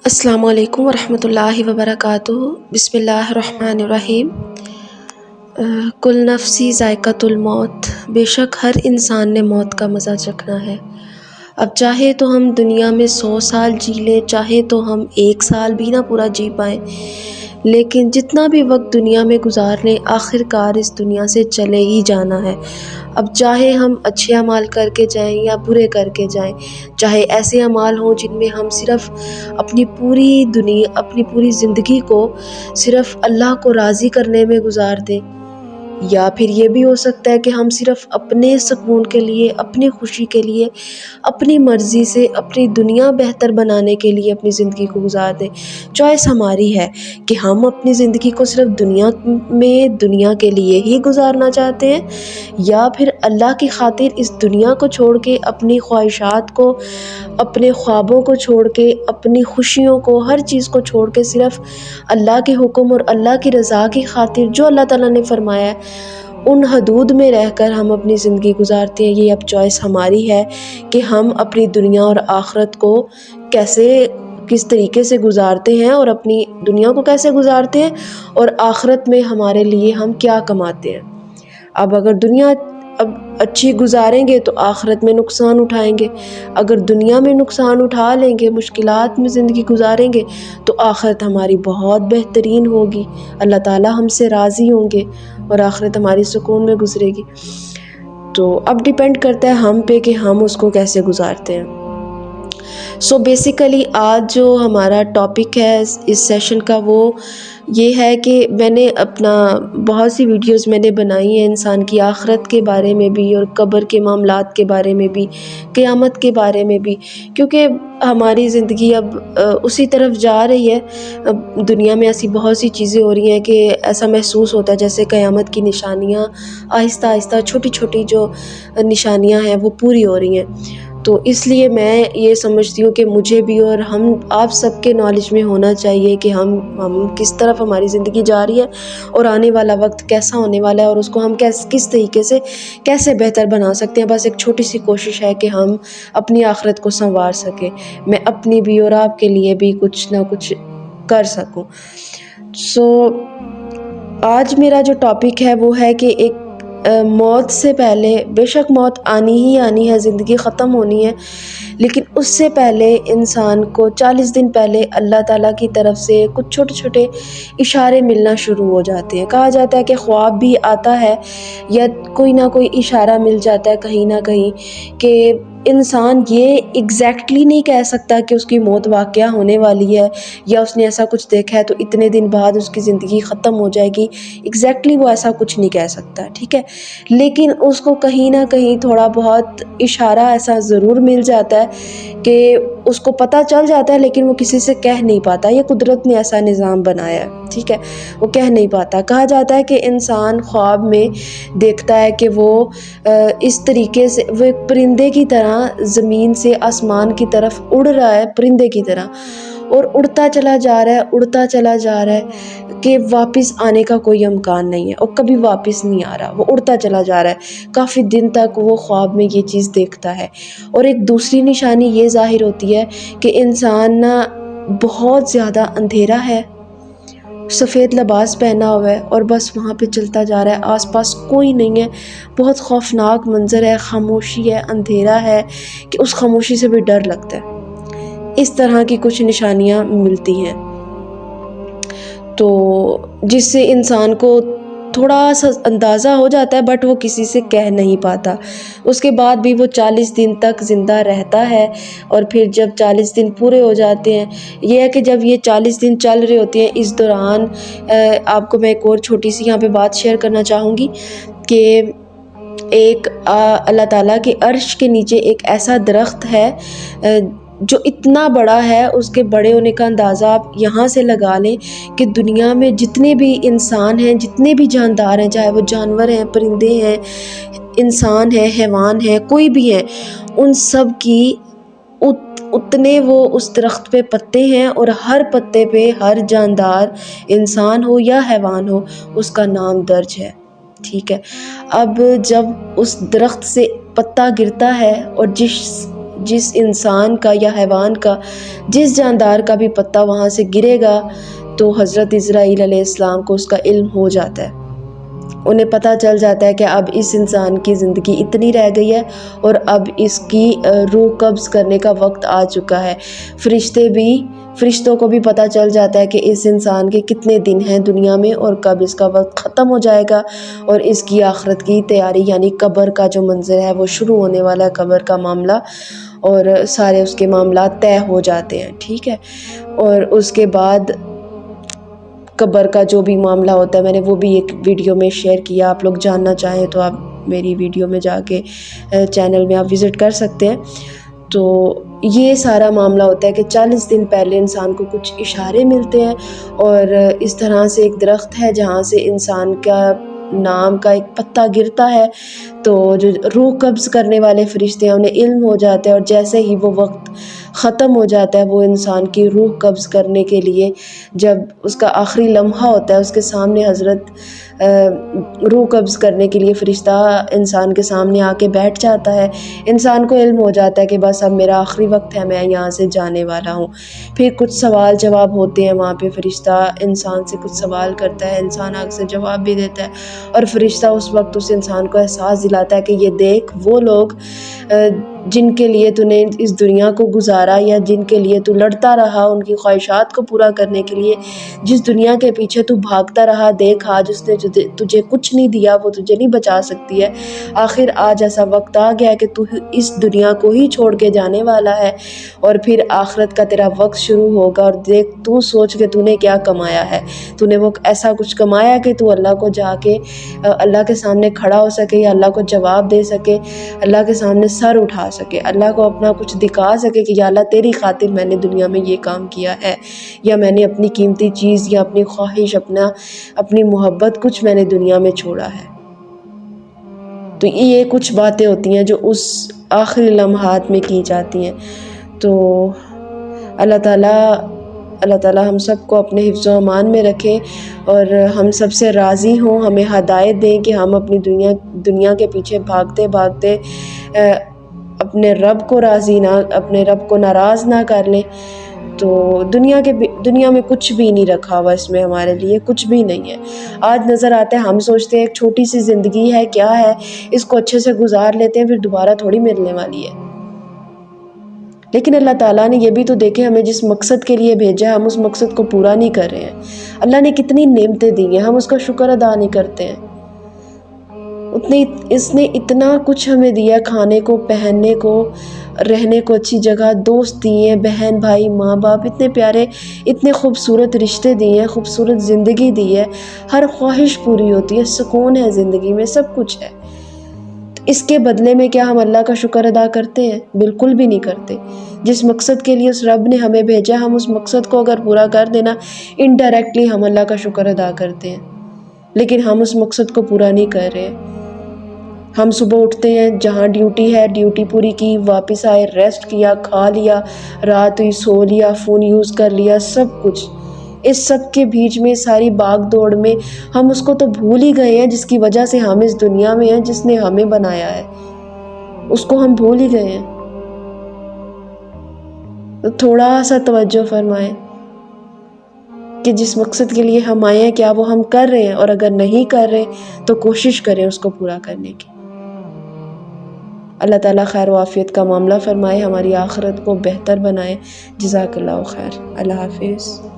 السلام علیکم ورحمۃ اللہ وبرکاتہ۔ بسم اللہ الرحمن الرحیم۔ کل نفسی ذائقۃ الموت، بے شک ہر انسان نے موت کا مزہ چکھنا ہے۔ اب چاہے تو ہم دنیا میں 100 سال جی لیں، چاہے تو ہم 1 سال بھی نہ پورا جی پائیں، لیکن جتنا بھی وقت دنیا میں گزار لیں آخر کار اس دنیا سے چلے ہی جانا ہے۔ اب چاہے ہم اچھے اعمال کر کے جائیں یا برے کر کے جائیں، چاہے ایسے اعمال ہوں جن میں ہم صرف اپنی پوری زندگی کو صرف اللہ کو راضی کرنے میں گزار دیں، یا پھر یہ بھی ہو سکتا ہے کہ ہم صرف اپنے سکون کے لیے، اپنی خوشی کے لیے، اپنی مرضی سے اپنی دنیا بہتر بنانے کے لیے اپنی زندگی کو گزار دیں۔ چوائس ہماری ہے کہ ہم اپنی زندگی کو صرف دنیا کے لیے ہی گزارنا چاہتے ہیں، یا پھر اللہ کی خاطر اس دنیا کو چھوڑ کے، اپنی خواہشات کو، اپنے خوابوں کو چھوڑ کے، اپنی خوشیوں کو، ہر چیز کو چھوڑ کے صرف اللہ کے حکم اور اللہ کی رضا کی خاطر جو اللہ تعالیٰ نے فرمایا ہے ان حدود میں رہ کر ہم اپنی زندگی گزارتے ہیں۔ یہ اب چوائس ہماری ہے کہ ہم اپنی دنیا اور آخرت کو کس طریقے سے گزارتے ہیں، اور اپنی دنیا کو کیسے گزارتے ہیں، اور آخرت میں ہمارے لیے ہم کیا کماتے ہیں۔ اب اگر دنیا اچھی گزاریں گے تو آخرت میں نقصان اٹھائیں گے، اگر دنیا میں نقصان اٹھا لیں گے، مشکلات میں زندگی گزاریں گے، تو آخرت ہماری بہت بہترین ہوگی، اللہ تعالیٰ ہم سے راضی ہوں گے اور آخرت ہماری سکون میں گزرے گی۔ تو اب ڈیپینڈ کرتا ہے ہم پہ کہ ہم اس کو کیسے گزارتے ہیں۔ بیسیکلی آج جو ہمارا ٹاپک ہے اس سیشن کا وہ یہ ہے کہ میں نے بہت سی ویڈیوز میں نے بنائی ہیں انسان کی آخرت کے بارے میں بھی، اور قبر کے معاملات کے بارے میں بھی، قیامت کے بارے میں بھی، کیونکہ ہماری زندگی اب اسی طرف جا رہی ہے۔ اب دنیا میں ایسی بہت سی چیزیں ہو رہی ہیں کہ ایسا محسوس ہوتا ہے جیسے قیامت کی نشانیاں آہستہ آہستہ چھوٹی چھوٹی جو نشانیاں ہیں وہ پوری ہو رہی ہیں۔ تو اس لیے میں یہ سمجھتی ہوں کہ مجھے بھی اور آپ سب کے نالج میں ہونا چاہیے کہ ہم کس طرف ہماری زندگی جا رہی ہے، اور آنے والا وقت کیسا ہونے والا ہے، اور اس کو ہم کس طریقے سے کیسے بہتر بنا سکتے ہیں۔ بس ایک چھوٹی سی کوشش ہے کہ ہم اپنی آخرت کو سنوار سکیں، میں اپنی بھی اور آپ کے لیے بھی کچھ نہ کچھ کر سکوں۔ آج میرا جو ٹاپک ہے وہ ہے کہ ایک موت سے پہلے، بے شک موت آنی ہی آنی ہے، زندگی ختم ہونی ہے، لیکن اس سے پہلے انسان کو 40 دن پہلے اللہ تعالیٰ کی طرف سے کچھ چھوٹے چھوٹے اشارے ملنا شروع ہو جاتے ہیں۔ کہا جاتا ہے کہ خواب بھی آتا ہے یا کوئی نہ کوئی اشارہ مل جاتا ہے کہیں نہ کہیں، کہ انسان یہ ایگزیکٹلی نہیں کہہ سکتا کہ اس کی موت واقعہ ہونے والی ہے، یا اس نے ایسا کچھ دیکھا ہے تو اتنے دن بعد اس کی زندگی ختم ہو جائے گی، ایگزیکٹلی وہ ایسا کچھ نہیں کہہ سکتا، ٹھیک ہے، لیکن اس کو کہیں نہ کہیں تھوڑا بہت اشارہ ایسا ضرور مل جاتا ہے کہ اس کو پتہ چل جاتا ہے، لیکن وہ کسی سے کہہ نہیں پاتا۔ یہ قدرت نے ایسا نظام بنایا ہے، ٹھیک ہے، وہ کہہ نہیں پاتا۔ کہا جاتا ہے کہ انسان خواب میں دیکھتا ہے کہ وہ اس طریقے سے وہ ایک پرندے کی طرح زمین سے آسمان کی طرف اڑ رہا ہے، پرندے کی طرح، اور اڑتا چلا جا رہا ہے کہ واپس آنے کا کوئی امکان نہیں ہے، اور کبھی واپس نہیں آ رہا، وہ اڑتا چلا جا رہا ہے۔ کافی دن تک وہ خواب میں یہ چیز دیکھتا ہے۔ اور ایک دوسری نشانی یہ ظاہر ہوتی ہے کہ انسان بہت زیادہ اندھیرا ہے، سفید لباس پہنا ہوا ہے، اور بس وہاں پہ چلتا جا رہا ہے، آس پاس کوئی نہیں ہے، بہت خوفناک منظر ہے، خاموشی ہے، اندھیرا ہے کہ اس خاموشی سے بھی ڈر لگتا ہے۔ اس طرح کی کچھ نشانیاں ملتی ہیں، تو جس سے انسان کو تھوڑا سا اندازہ ہو جاتا ہے، بٹ وہ کسی سے کہہ نہیں پاتا۔ اس کے بعد بھی وہ 40 دن تک زندہ رہتا ہے، اور پھر جب 40 دن پورے ہو جاتے ہیں، یہ ہے کہ جب یہ 40 دن چل رہے ہوتے ہیں، اس دوران آپ کو میں ایک اور چھوٹی سی یہاں پہ بات شیئر کرنا چاہوں گی کہ ایک اللہ تعالیٰ کے عرش کے نیچے ایک ایسا درخت ہے جو اتنا بڑا ہے، اس کے بڑے ہونے کا اندازہ آپ یہاں سے لگا لیں کہ دنیا میں جتنے بھی انسان ہیں، جتنے بھی جاندار ہیں، چاہے وہ جانور ہیں، پرندے ہیں، انسان ہیں، حیوان ہیں، کوئی بھی ہیں، ان سب کی اتنے وہ اس درخت پہ پتے ہیں، اور ہر پتے پہ ہر جاندار انسان ہو یا حیوان ہو اس کا نام درج ہے، ٹھیک ہے۔ اب جب اس درخت سے پتا گرتا ہے، اور جس انسان کا یا حیوان کا، جس جاندار کا بھی پتا وہاں سے گرے گا تو حضرت اسرائیل علیہ السلام کو اس کا علم ہو جاتا ہے، انہیں پتہ چل جاتا ہے کہ اب اس انسان کی زندگی اتنی رہ گئی ہے اور اب اس کی روح قبض کرنے کا وقت آ چکا ہے۔ فرشتوں کو بھی پتہ چل جاتا ہے کہ اس انسان کے کتنے دن ہیں دنیا میں اور کب اس کا وقت ختم ہو جائے گا، اور اس کی آخرت کی تیاری یعنی قبر کا جو منظر ہے وہ شروع ہونے والا ہے، قبر کا معاملہ، اور سارے اس کے معاملات طے ہو جاتے ہیں، ٹھیک ہے۔ اور اس کے بعد قبر کا جو بھی معاملہ ہوتا ہے، میں نے وہ بھی ایک ویڈیو میں شیئر کیا، آپ لوگ جاننا چاہیں تو آپ میری ویڈیو میں جا کے چینل میں آپ وزٹ کر سکتے ہیں۔ تو یہ سارا معاملہ ہوتا ہے کہ 40 دن پہلے انسان کو کچھ اشارے ملتے ہیں، اور اس طرح سے ایک درخت ہے جہاں سے انسان کا نام کا ایک پتا گرتا ہے، تو جو روح قبض کرنے والے فرشتے ہیں انہیں علم ہو جاتا ہے، اور جیسے ہی وہ وقت ختم ہو جاتا ہے، وہ انسان کی روح قبض کرنے کے لیے جب اس کا آخری لمحہ ہوتا ہے، اس کے سامنے حضرت روح قبض کرنے کے لیے فرشتہ انسان کے سامنے آ کے بیٹھ جاتا ہے، انسان کو علم ہو جاتا ہے کہ بس اب میرا آخری وقت ہے، میں یہاں سے جانے والا ہوں۔ پھر کچھ سوال جواب ہوتے ہیں وہاں پہ، فرشتہ انسان سے کچھ سوال کرتا ہے، انسان آگے سے جواب بھی دیتا ہے، اور فرشتہ اس وقت اس انسان کو احساس دلاتا ہے کہ یہ دیکھ وہ لوگ جن کے لیے تو نے اس دنیا کو گزارا، یا جن کے لیے تو لڑتا رہا ان کی خواہشات کو پورا کرنے کے لیے، جس دنیا کے پیچھے تو بھاگتا رہا، دیکھ آج اس نے تجھے کچھ نہیں دیا، وہ تجھے نہیں بچا سکتی ہے، آخر آج ایسا وقت آ گیا کہ تو اس دنیا کو ہی چھوڑ کے جانے والا ہے، اور پھر آخرت کا تیرا وقت شروع ہوگا، اور دیکھ تو سوچ کے تو نے کیا کمایا ہے، تو نے وہ ایسا کچھ کمایا کہ تو اللہ کو جا کے اللہ کے سامنے کھڑا ہو سکے، یا اللہ کو جواب دے سکے، اللہ کے سامنے سر اٹھا سکے، اللہ کو اپنا کچھ دکھا سکے کہ یا اللہ تیری خاطر میں نے دنیا میں یہ کام کیا ہے، یا میں نے اپنی قیمتی چیز یا اپنی خواہش، اپنی محبت کچھ میں نے دنیا میں چھوڑا ہے۔ تو یہ کچھ باتیں ہوتی ہیں جو اس آخری لمحات میں کی جاتی ہیں۔ تو اللہ تعالیٰ ہم سب کو اپنے حفظ و امان میں رکھے، اور ہم سب سے راضی ہوں، ہمیں ہدایت دیں کہ ہم اپنی دنیا کے پیچھے بھاگتے بھاگتے اپنے رب کو ناراض نہ کر لیں۔ تو دنیا میں کچھ بھی نہیں رکھا ہوا، اس میں ہمارے لیے کچھ بھی نہیں ہے۔ آج نظر آتا ہے، ہم سوچتے ہیں ایک چھوٹی سی زندگی ہے، کیا ہے، اس کو اچھے سے گزار لیتے ہیں، پھر دوبارہ تھوڑی ملنے والی ہے۔ لیکن اللہ تعالیٰ نے یہ بھی تو دیکھے، ہمیں جس مقصد کے لیے بھیجا ہے ہم اس مقصد کو پورا نہیں کر رہے ہیں۔ اللہ نے کتنی نعمتیں دی ہیں، ہم اس کا شکر ادا نہیں کرتے ہیں۔ اس نے اتنا کچھ ہمیں دیا، کھانے کو، پہننے کو، رہنے کو اچھی جگہ، دوست دیے، بہن بھائی، ماں باپ، اتنے پیارے، اتنے خوبصورت رشتے دیے ہیں، خوبصورت زندگی دی ہے، ہر خواہش پوری ہوتی ہے، سکون ہے زندگی میں، سب کچھ ہے۔ اس کے بدلے میں کیا ہم اللہ کا شکر ادا کرتے ہیں؟ بالکل بھی نہیں کرتے۔ جس مقصد کے لیے اس رب نے ہمیں بھیجا، ہم اس مقصد کو اگر پورا کر دینا، انڈائریکٹلی ہم اللہ کا شکر ادا کرتے ہیں، لیکن ہم اس مقصد کو پورا نہیں کر رہے۔ ہم صبح اٹھتے ہیں، جہاں ڈیوٹی ہے ڈیوٹی پوری کی، واپس آئے، ریسٹ کیا، کھا لیا، رات ہوئی سو لیا، فون یوز کر لیا، سب کچھ، اس سب کے بیچ میں ساری بھاگ دوڑ میں ہم اس کو تو بھول ہی گئے ہیں جس کی وجہ سے ہم اس دنیا میں ہیں، جس نے ہمیں بنایا ہے، اس کو ہم بھول ہی گئے ہیں۔ تو تھوڑا سا توجہ فرمائیں کہ جس مقصد کے لیے ہم آئے ہیں کیا وہ ہم کر رہے ہیں، اور اگر نہیں کر رہے تو کوشش کریں اس کو پورا کرنے کی۔ اللہ تعالیٰ خیر و عافیت کا معاملہ فرمائے، ہماری آخرت کو بہتر بنائے۔ جزاک اللہ خیر۔ اللہ حافظ۔